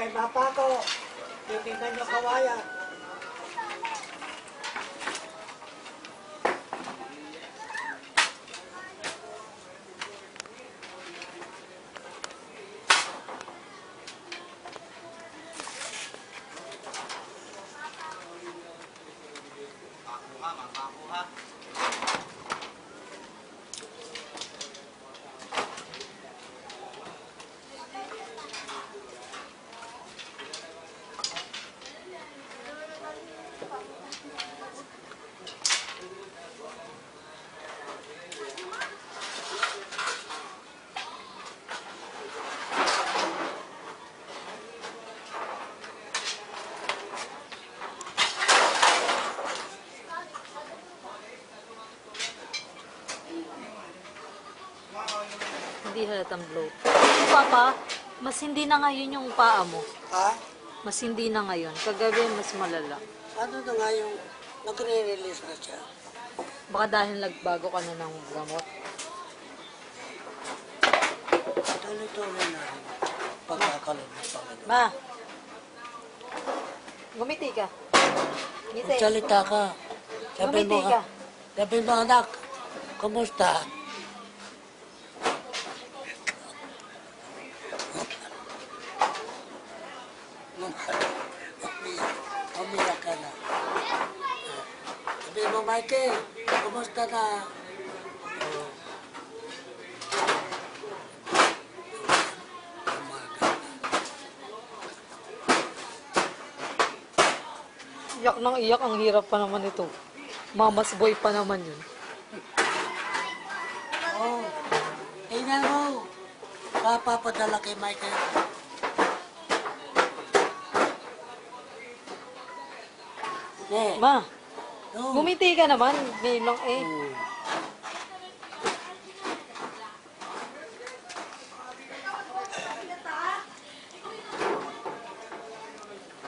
kay Mapa ko. Titignan nyo kawayan. Hindi halatang bloat. Papa, mas hindi na ngayon yung paa mo. Ha? Mas hindi na ngayon. Kagabi, mas malala. Ano na nga yung nagre-release na siya? Baka dahil nagbago ka na ng gamot. Tuloy-tuloy na rin. Pagkakalog ng Panginoon. Ma! Gumiti ka. Ngiti. Magsalita ka. Gumiti ka. Sabi mo anak, kumusta? Umiyak ka na. Sabi mo, Mikey, kumusta na? Iyak nang iyak. Ang hirap pa naman ito. Mama's boy pa naman yun. Oh, tingnan mo. Papapadala kay Michael. Ma! No. Gumiti ka naman. May long eh.